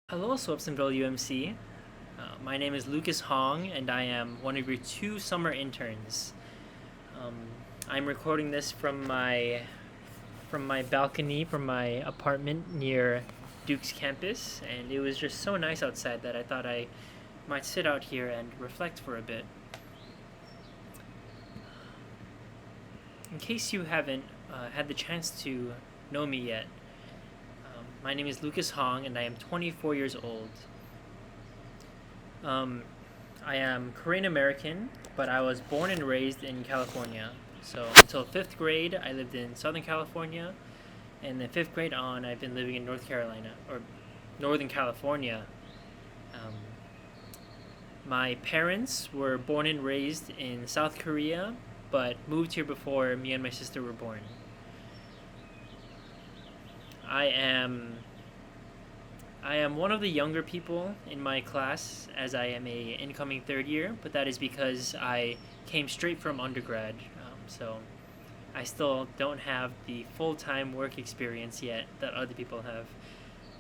Hello, Swepsonville UMC. My name is Lucas Hong, and I am one of your two summer interns. Um, I'm recording this from my balcony from my apartment near Duke's campus, and it was just so nice outside that I thought I might sit out here and reflect for a bit. In case you haven't had the chance to know me yet, my name is Lucas Hong, and I am 24 years old. Um, I am Korean American, but I was born and raised in California. So until fifth grade, I lived in Southern California, and then fifth grade on, I've been living in North Carolina or Northern California. Um, my parents were born and raised in South Korea, but moved here before me and my sister were born. I am I am one of the younger people in my class, as I am a incoming third year, but that is because I came straight from undergrad. So I still don't have the full time work experience yet that other people have.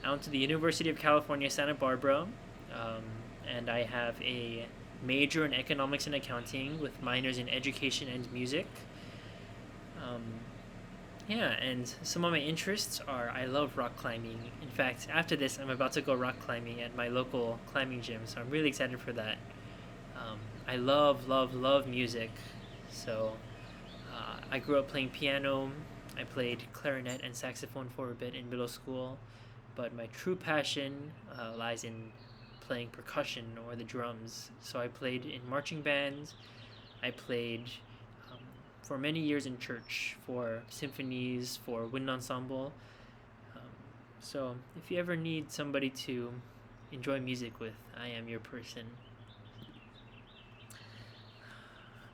I went to the University of California, Santa Barbara, um, and I have a major in economics and accounting with minors in education and music. Um, yeah, and some of my interests are I love rock climbing. In fact, after this, I'm about to go rock climbing at my local climbing gym, so I'm really excited for that. I love, love, love music. So I grew up playing piano. I played clarinet and saxophone for a bit in middle school, but my true passion lies in playing percussion or the drums. So I played in marching bands. I played um, for many years in church for symphonies, for wind ensemble. Um, so if you ever need somebody to enjoy music with, I am your person.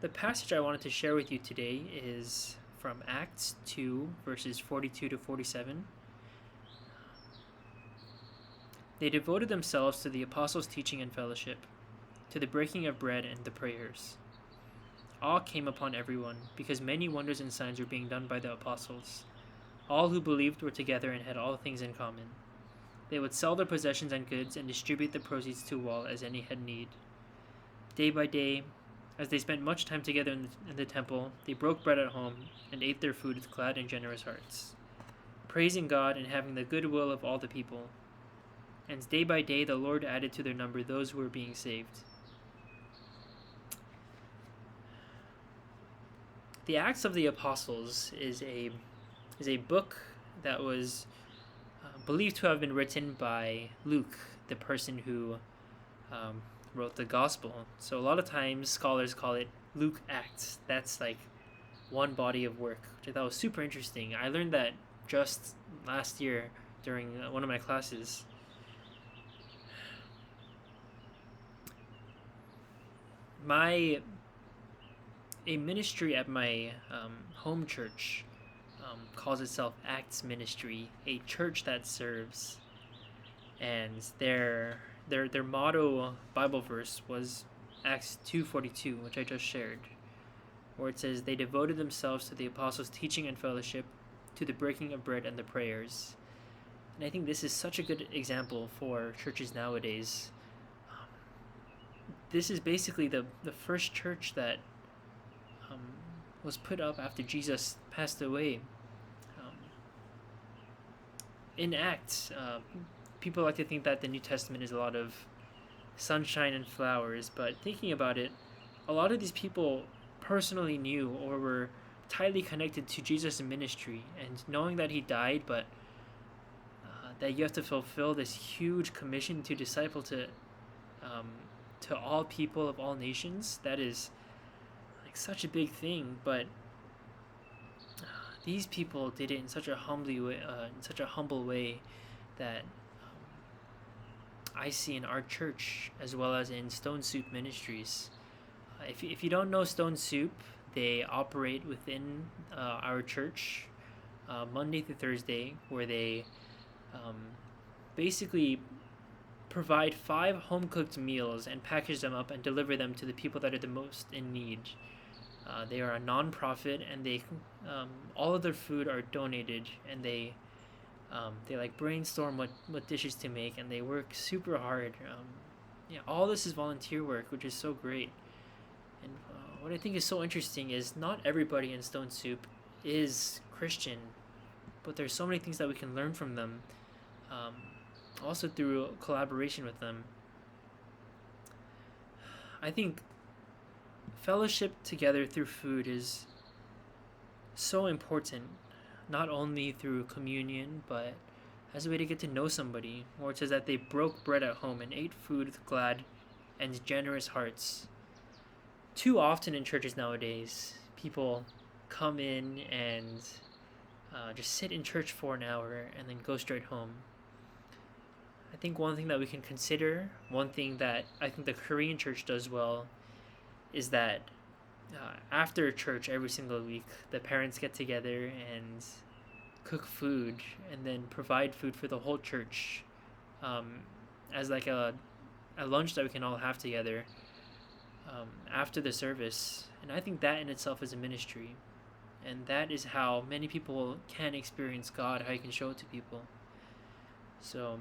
The passage I wanted to share with you today is from Acts 2, verses 42 to 47. They devoted themselves to the apostles' teaching and fellowship, to the breaking of bread and the prayers. Awe came upon everyone, because many wonders and signs were being done by the apostles. All who believed were together and had all things in common. They would sell their possessions and goods and distribute the proceeds to all as any had need. Day by day, as they spent much time together in the temple, they broke bread at home and ate their food with glad and generous hearts, praising God and having the good will of all the people. And day by day the Lord added to their number those who were being saved. The Acts of the Apostles is a book that was believed to have been written by Luke, the person who um, wrote the Gospel. So a lot of times scholars call it Luke Acts. That's like one body of work, which I thought was super interesting. I learned that just last year during one of my classes. My a ministry at my home church calls itself Acts Ministry, a church that serves, and their motto Bible verse was Acts 2:42, which I just shared, where it says they devoted themselves to the apostles' teaching and fellowship, to the breaking of bread and the prayers. And I think this is such a good example for churches nowadays. This is basically the first church that um, was put up after Jesus passed away. Um, in Acts, people like to think that the New Testament is a lot of sunshine and flowers, but thinking about it, a lot of these people personally knew or were tightly connected to Jesus' ministry, and knowing that he died, but that you have to fulfill this huge commission to disciple um, to all people of all nations. That is like such a big thing, but these people did it in such a humble way that I see in our church as well as in Stone Soup Ministries. If you don't know Stone Soup, they operate within our church Monday through Thursday, where they um, basically provide 5 home-cooked meals and package them up and deliver them to the people that are the most in need. They are a non-profit, and they all of their food are donated, and they They like brainstorm what dishes to make, and they work super hard. Yeah, all this is volunteer work, which is so great. And what I think is so interesting is not everybody in Stone Soup is Christian, but there's so many things that we can learn from them. Um, Also through collaboration with them. I think fellowship together through food is so important, not only through communion, but as a way to get to know somebody. Or it says that they broke bread at home and ate food with glad and generous hearts. Too often in churches nowadays, people come in and just sit in church for an hour and then go straight home. I think one thing that we can consider, one thing that I think the Korean church does well, is that after church every single week, the parents get together and cook food and then provide food for the whole church um, as like a lunch that we can all have together after the service. And I think that in itself is a ministry. And that is how many people can experience God, how you can show it to people. So,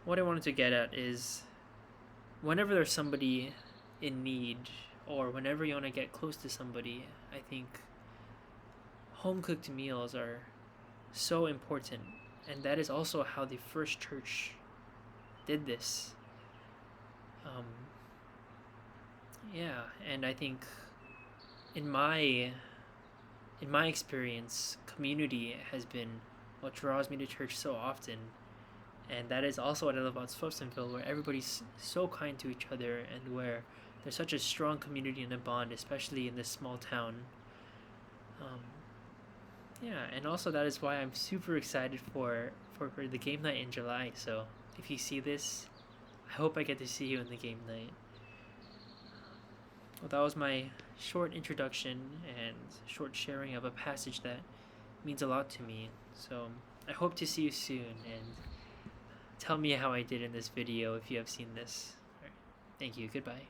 what I wanted to get at is whenever there's somebody in need, or whenever you want to get close to somebody, I think home cooked meals are so important. And that is also how the first church did this. Yeah, and I think in my experience, community has been what draws me to church so often. And that is also what I love about Swepsonville, where everybody's so kind to each other and where there's such a strong community and a bond, especially in this small town. Um, yeah, and also that is why I'm super excited for the game night in July. So if you see this, I hope I get to see you in the game night. Well, that was my short introduction and short sharing of a passage that means a lot to me. So I hope to see you soon, and tell me how I did in this video if you have seen this. All right. Thank you. Goodbye.